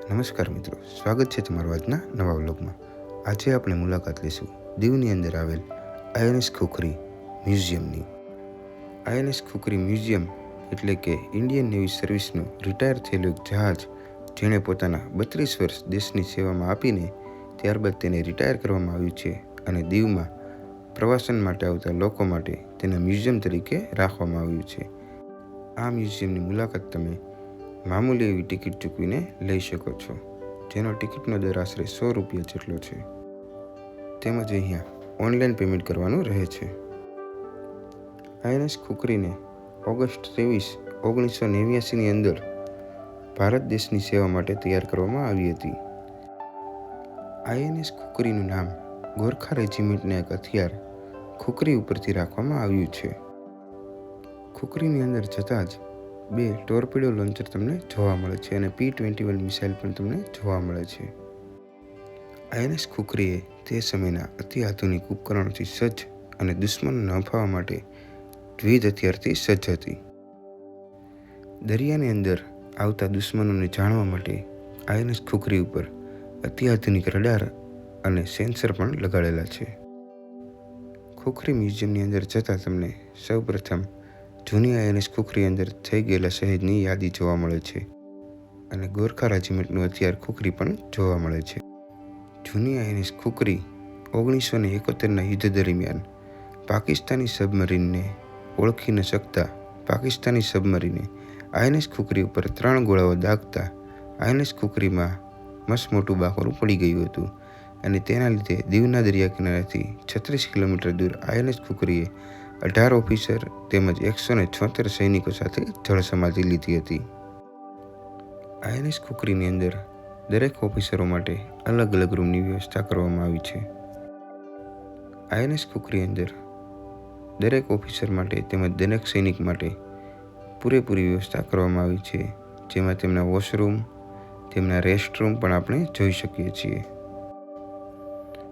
નમસ્કાર મિત્રો, સ્વાગત છે તમારું આજના નવા વ્લોગમાં। આજે આપણે મુલાકાત લઈશું દીવની અંદર આવેલ INS Khukri મ્યુઝિયમની। INS Khukri museum એટલે કે ઇન્ડિયન નેવી સર્વિસનું રિટાયર થયેલું એક જહાજ, જેણે પોતાના 32 વર્ષ દેશની સેવામાં આપીને ત્યારબાદ તેને રિટાયર કરવામાં આવ્યું છે અને દીવમાં પ્રવાસન માટે આવતા લોકો માટે તેને મ્યુઝિયમ તરીકે રાખવામાં આવ્યું છે। આ મ્યુઝિયમની મુલાકાત તમે મામૂલી એવી ટિકિટ ચૂકવીને લઈ શકો છો, જેનો ટિકિટનો દર આશરે 100 રૂપિયા જેટલો છે, તેમજ અહીંયા ઓનલાઈન પેમેન્ટ કરવાનું રહે છે। આઈએનએસ ખુખરીને ઓગસ્ટ 23, 1989ની અંદર ભારત દેશની સેવા માટે તૈયાર કરવામાં આવી હતી। આઈએનએસ ખુખરીનું નામ ગોરખા રેજિમેન્ટના એક હથિયાર ખુખરી ઉપરથી રાખવામાં આવ્યું છે। ખુખરીની અંદર જતાં જ 2 ટોર્પિડો લોન્ચર તમને જોવા મળે છે અને P-21 મિસાઇલ પણ તમને જોવા મળે છે। આઈએનએસ ખુખરી એ તે સમયના અતિ આધુનિક ઉપકરણોથી સજ્જ અને દુશ્મનોને હંફાવવા માટે વિવિધ હથિયારથી સજ્જ હતી। દરિયાની અંદર આવતા દુશ્મનોને જાણવા માટે આઈએનએસ ખુખરી ઉપર અતિ આધુનિક રડાર અને સેન્સર પણ લગાડેલા છે। ખુખરી મ્યુઝિયમની અંદર જતાં તમને સૌપ્રથમ જૂની આઈએનએસ ખુખરી અંદર થઈ ગયેલા શહીદની યાદી જોવા મળે છે અને ગોરખા રેજિમેન્ટનું હથિયાર ખુખરી પણ જોવા મળે છે। જૂની આઈએનએસ ખુખરી 1971ના યુદ્ધ દરમિયાન પાકિસ્તાની સબમરીનને ઓળખી ન શકતા પાકિસ્તાની સબમરીને આઈએનએસ ખુખરી ઉપર 3 ગોળાઓ દાગતા આઈએનએસ ખુખરીમાં મસમોટું બાકોરું પડી ગયું હતું અને તેના લીધે દીવના દરિયા કિનારેથી 36 કિલોમીટર દૂર આઈએનએસ ખુખરીએ 18 ઓફિસર તેમજ 176 સૈનિકો સાથે જળ સમાધિ લીધી હતી। આઈએનએસ ખુખરીની અંદર દરેક ઓફિસરો માટે અલગ અલગ રૂમની વ્યવસ્થા કરવામાં આવી છે। આઈએનએસ ખુખરી અંદર દરેક ઓફિસર માટે તેમજ દરેક સૈનિક માટે પૂરેપૂરી વ્યવસ્થા કરવામાં આવી છે, જેમાં તેમના વોશરૂમ, તેમના રેસ્ટરૂમ પણ આપણે જોઈ શકીએ છીએ।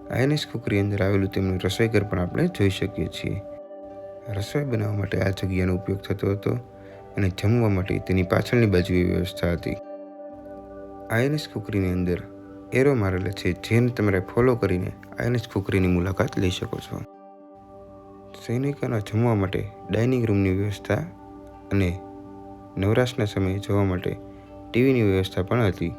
આઈએનએસ ખુખરી અંદર આવેલું તેમનું રસોઈઘર પણ આપણે જોઈ શકીએ છીએ। રસોઈ બનાવવા માટે આ જગ્યાનો ઉપયોગ થતો હતો અને જમવા માટે તેની પાછળની બાજુએ વ્યવસ્થા હતી। આઈએનએસ ખુખરીની અંદર એરો મારેલા છે, જેને તમારે ફોલો કરીને આઈએનએસ ખુખરીની મુલાકાત લઈ શકો છો। સૈનિકોના જમવા માટે ડાઇનિંગ રૂમની વ્યવસ્થા અને નવરાશના સમયે જોવા માટે ટીવીની વ્યવસ્થા પણ હતી।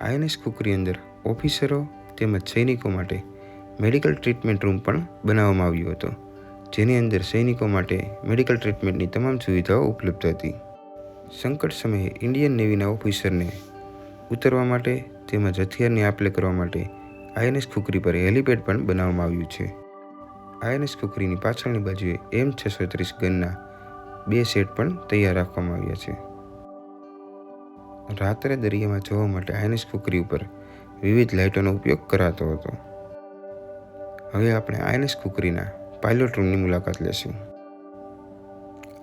આઈએનએસ ખુખરી અંદર ઓફિસરો તેમજ સૈનિકો માટે મેડિકલ ટ્રીટમેન્ટ રૂમ પણ બનાવવામાં આવ્યો હતો, જેની અંદર સૈનિકો માટે મેડિકલ ટ્રીટમેન્ટની તમામ સુવિધાઓ ઉપલબ્ધ હતી। સંકટ સમયે ઇન્ડિયન નેવીના ઓફિસરને ઉતરવા માટે તેમજ હથિયારની આપ-લે કરવા માટે આઈએનએસ ખુખરી પર હેલિપેડ પણ બનાવવામાં આવ્યું છે। આઈએનએસ ખુખરીની પાછળની બાજુએ M630 ગનના 2 સેટ પણ તૈયાર રાખવામાં આવ્યા છે। રાત્રે દરિયામાં જોવા માટે આઈએનએસ ખુખરી ઉપર વિવિધ લાઇટોનો ઉપયોગ કરાતો હતો। હવે આપણે આઈએનએસ ખુખરીના પાયલોટ રૂમની મુલાકાત લેશું।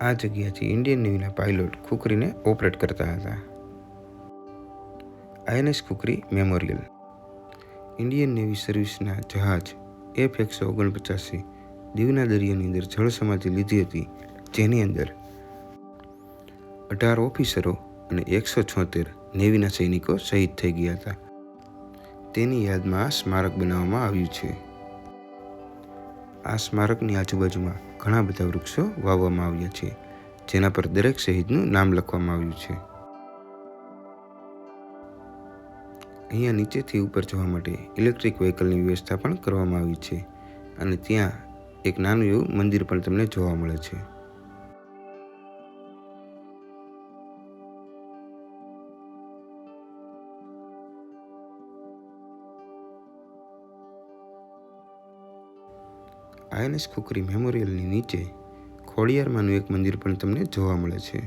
આ જગ્યાથી ઇન્ડિયન નેવીના પાયલોટ ખુખરીને ઓપરેટ કરતા હતા। INS Khukri memorial Indian navy સર્વિસના જહાજ F-149 દીવના દરિયાની અંદર જળ સમાધિ લીધી હતી, જેની અંદર 18 ઓફિસરો અને 176 નેવીના સૈનિકો શહીદ થઈ ગયા હતા। તેની યાદમાં આ સ્મારક બનાવવામાં આવ્યું છે। આ સ્મારકની આજુબાજુમાં ઘણા બધા વૃક્ષો વાવવામાં આવ્યા છે, જેના પર દરેક શહીદનું નામ લખવામાં આવ્યું છે। અહીંયા નીચેથી ઉપર જવા માટે ઇલેક્ટ્રિક વ્હીકલની વ્યવસ્થા પણ કરવામાં આવી છે અને ત્યાં એક નાનું એવું મંદિર પણ તમને જોવા મળે છે। આઈએનએસ ખુખરી મેમોરિયલની નીચે ખોડિયારમાંનું એક મંદિર પણ તમને જોવા મળે છે।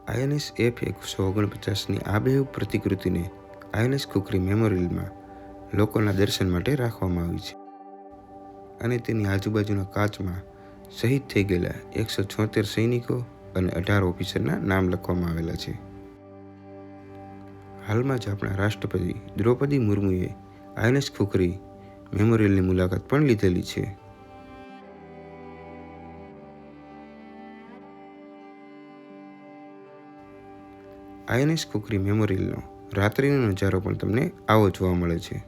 આઈએનએસ F-149ની આબેહૂબ પ્રતિકૃતિને આઈએનએસ ખુખરી મેમોરિયલમાં લોકોના દર્શન માટે રાખવામાં આવી છે અને તેની આજુબાજુના કાચમાં શહીદ થઈ ગયેલા 176 સૈનિકો અને 18 ઓફિસરના નામ લખવામાં આવેલા છે. હાલમાં જ આપણા રાષ્ટ્રપતિ દ્રૌપદી મુર્મુએ આઈએનએસ ખુખરી મેમોરિયલની મુલાકાત પણ લીધેલી છે. આઈએનએસ ખુખરી મેમોરિયલનો રાત્રિનો નજારો પણ તમને આવો જોવા મળે છે.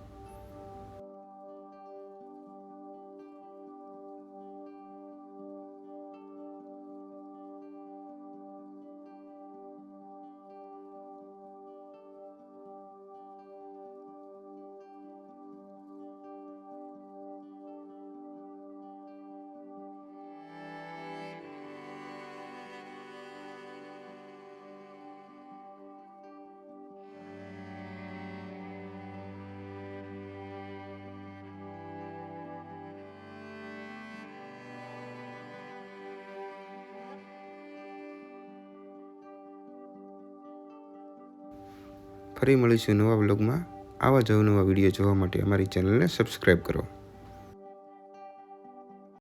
ફરી મળીશું નવા વ્લોગમાં. આવા જ અવનવા વિડીયો જોવા માટે અમારી ચેનલને સબસ્ક્રાઈબ કરો.